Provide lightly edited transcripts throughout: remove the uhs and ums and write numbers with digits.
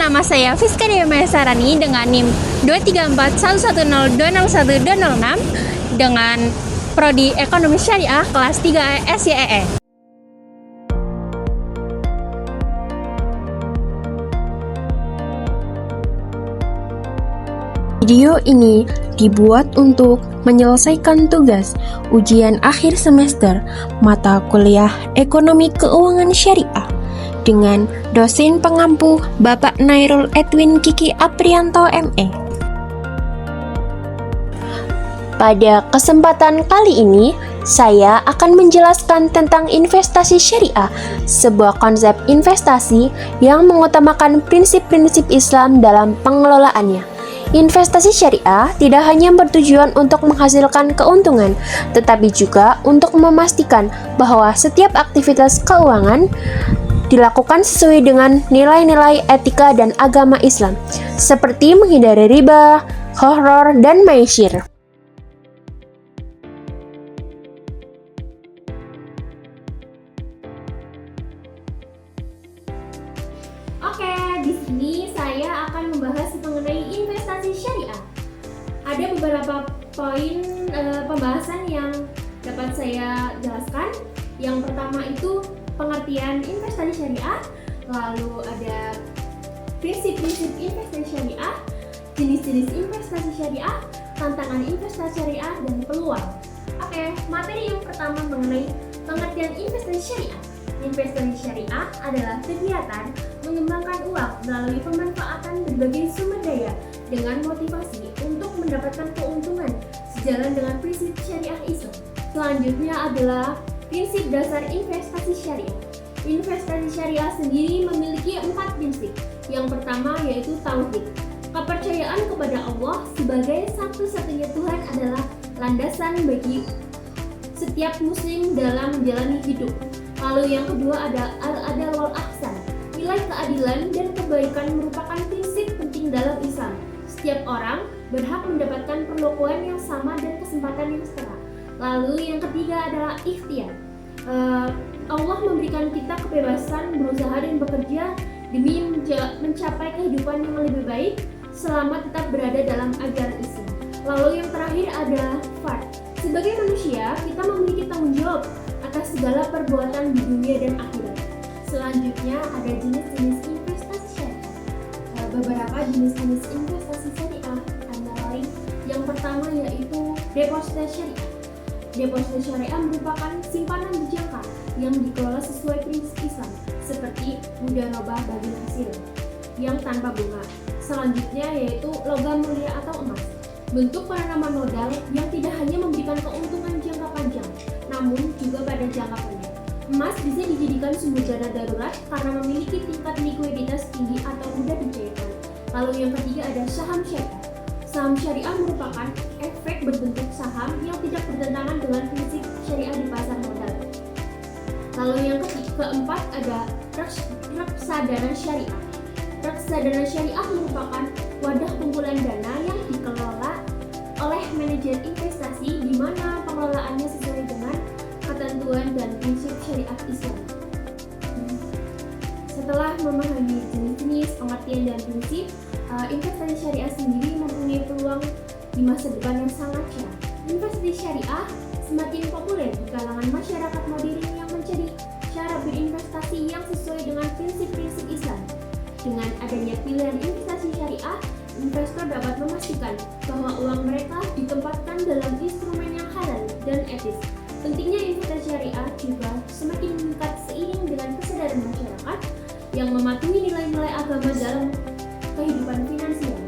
nama saya Fiska Dewi Sarani dengan NIM 23411020126 dengan Prodi Ekonomi Syariah kelas 3 SYEE. Video ini dibuat untuk menyelesaikan tugas ujian akhir semester mata kuliah Ekonomi Keuangan Syariah dengan dosen pengampu Bapak Nairul Edwin Kiki Aprianto ME. Pada kesempatan kali ini, saya akan menjelaskan tentang investasi syariah, sebuah konsep investasi yang mengutamakan prinsip-prinsip Islam dalam pengelolaannya. Investasi syariah tidak hanya bertujuan untuk menghasilkan keuntungan, tetapi juga untuk memastikan bahwa setiap aktivitas keuangan dilakukan sesuai dengan nilai-nilai etika dan agama Islam, seperti menghindari riba, gharar, dan maisir. Oke, di sini saya akan membahas mengenai investasi syariah. Ada beberapa poin pembahasan yang dapat saya jelaskan. Yang pertama itu pengertian investasi syariah, lalu ada prinsip-prinsip investasi syariah, jenis-jenis investasi syariah, tantangan investasi syariah, dan peluang. Oke, materi yang pertama mengenai pengertian investasi syariah. Investasi syariah adalah kegiatan mengembangkan uang melalui pemanfaatan berbagai sumber daya dengan motivasi untuk mendapatkan keuntungan sejalan dengan prinsip syariah Islam. Selanjutnya adalah prinsip dasar investasi syariah. Investasi syariah sendiri memiliki 4 prinsip. Yang pertama yaitu tauhid. Kepercayaan kepada Allah sebagai satu-satunya Tuhan adalah landasan bagi setiap muslim dalam menjalani hidup. Lalu yang kedua ada al-adal wal ihsan. Nilai keadilan dan kebaikan merupakan prinsip penting dalam Islam. Setiap orang berhak mendapatkan perlakuan yang sama dan kesempatan yang setara. Lalu yang ketiga adalah ikhtiar. Allah memberikan kita kebebasan berusaha dan bekerja demi mencapai kehidupan yang lebih baik selama tetap berada dalam ajaran Islam. Lalu yang terakhir adalah fard. Sebagai manusia, kita memiliki tanggung jawab atas segala perbuatan di dunia dan akhirat. Selanjutnya ada jenis-jenis investasi syariah. Beberapa jenis-jenis investasi syariah antara lain yang pertama yaitu deposito syariah. Deposito syariah merupakan simpanan berjangka yang dikelola sesuai prinsip Islam seperti mudharabah bagi hasil yang tanpa bunga. Selanjutnya yaitu logam mulia atau emas. Bentuk penanaman modal yang tidak hanya memberikan keuntungan jangka panjang, namun juga pada jangka pendek. Emas bisa dijadikan sumber dana darurat karena memiliki tingkat likuiditas tinggi atau mudah dicairkan. Lalu yang ketiga ada saham syariah. Saham syariah merupakan efek berbentuk saham yang tidak bertentangan dengan prinsip syariah di pasar modal. Lalu yang keempat ada reksadana syariah. Reksadana syariah merupakan wadah kumpulan dana yang dikelola oleh manajer investasi di mana pengelolaannya sesuai dengan ketentuan dan prinsip syariat Islam. Setelah memahami jenis-jenis, pengertian dan prinsip, investasi syariah sendiri mempunyai peluang di masa depan yang sangat cerah. Investasi syariah semakin populer di kalangan masyarakat modern yang mencari cara berinvestasi yang sesuai dengan prinsip-prinsip Islam. Dengan adanya pilihan investasi syariah, investor dapat memastikan bahwa uang mereka ditempatkan dalam instrumen yang halal dan etis. Pentingnya investasi syariah juga semakin meningkat seiring dengan kesadaran masyarakat yang mematuhi nilai-nilai agama dalam kehidupan finansial.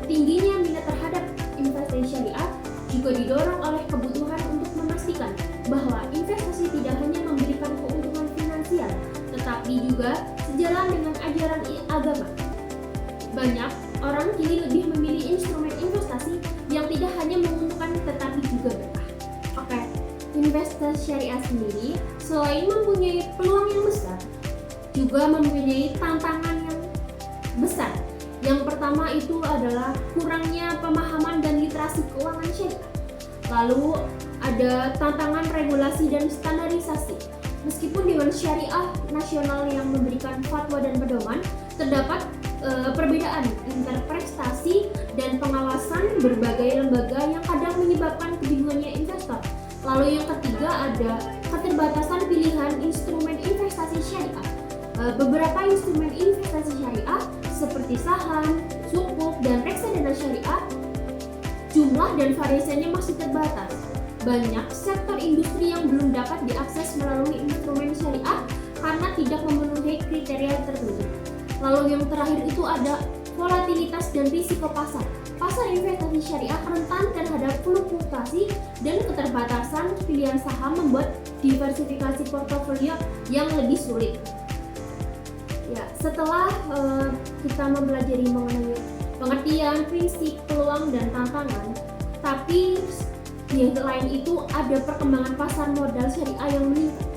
Tingginya minat terhadap investasi syariah juga didorong oleh kebutuhan untuk memastikan bahwa investasi tidak hanya memberikan keuntungan finansial, tetapi juga sejalan dengan ajaran agama. Banyak orang kini lebih memilih instrumen investasi yang tidak hanya menguntungkan tetapi juga berkah. Oke, investasi syariah sendiri selain mempunyai peluang yang besar, juga mempunyai tantangan yang besar. Yang pertama itu adalah kurangnya pemahaman dan literasi keuangan syariah. Lalu ada tantangan regulasi dan standarisasi. Meskipun Dewan Syariah Nasional yang memberikan fatwa dan pedoman, terdapat perbedaan interpretasi dan pengawasan berbagai lembaga yang kadang menyebabkan kebingungannya investor. Lalu yang ketiga ada keterbatasan pilihan instrumen investasi syariah. Beberapa instrumen investasi syariah seperti saham, sukuk, dan reksadana syariah jumlah dan variasinya masih terbatas. Banyak sektor industri yang belum dapat diakses melalui instrumen syariah karena tidak memenuhi kriteria tertentu. Lalu yang terakhir itu ada volatilitas dan risiko pasar. Pasar investasi syariah rentan terhadap fluktuasi dan keterbatasan pilihan saham membuat diversifikasi portofolio yang lebih sulit. Ya, setelah kita mempelajari mengenai pengertian, prinsip, peluang, dan tantangan, tapi di lain itu ada perkembangan pasar modal syariah yang meningkat.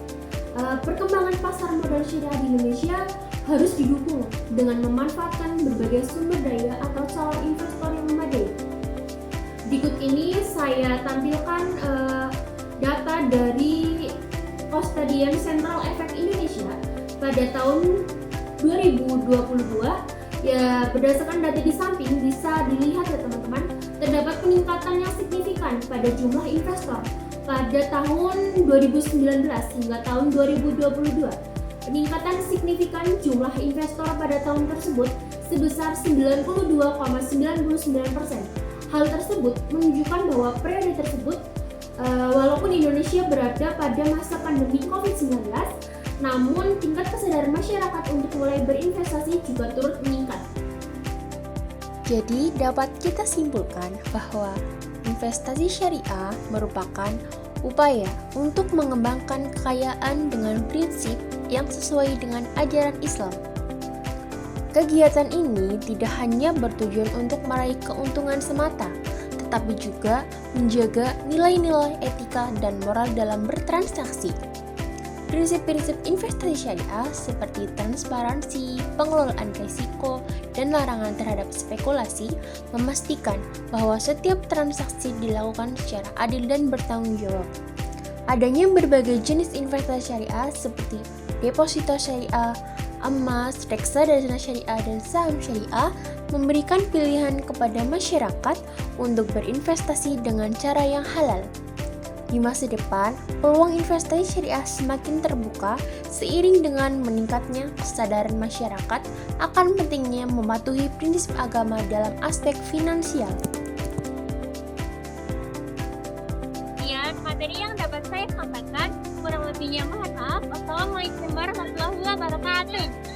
Perkembangan pasar modal syariah di Indonesia harus didukung dengan memanfaatkan berbagai sumber daya atau calon investor yang memadai. Berikut ini saya tampilkan data dari Custodian Central Effect Indonesia pada tahun 2022. Ya, berdasarkan data di samping bisa dilihat ya teman-teman, terdapat peningkatan yang signifikan pada jumlah investor pada tahun 2019 hingga tahun 2022. Peningkatan signifikan jumlah investor pada tahun tersebut sebesar 92,99%. Hal tersebut menunjukkan bahwa periode tersebut walaupun Indonesia berada pada masa pandemi COVID-19, namun tingkat kesadaran masyarakat untuk mulai berinvestasi juga turut meningkat. Jadi dapat kita simpulkan bahwa investasi syariah merupakan upaya untuk mengembangkan kekayaan dengan prinsip yang sesuai dengan ajaran Islam. Kegiatan ini tidak hanya bertujuan untuk meraih keuntungan semata, tetapi juga menjaga nilai-nilai etika dan moral dalam bertransaksi. Prinsip-prinsip investasi syariah seperti transparansi, pengelolaan risiko, dan larangan terhadap spekulasi memastikan bahwa setiap transaksi dilakukan secara adil dan bertanggung jawab. Adanya berbagai jenis investasi syariah seperti deposito syariah, emas, reksadana syariah, dan saham syariah memberikan pilihan kepada masyarakat untuk berinvestasi dengan cara yang halal. Di masa depan, peluang investasi syariah semakin terbuka seiring dengan meningkatnya kesadaran masyarakat akan pentingnya mematuhi prinsip agama dalam aspek finansial. Sekian materi yang dapat saya sampaikan, kurang lebihnya mohon maaf. Wassalamualaikum warahmatullahi wabarakatuh.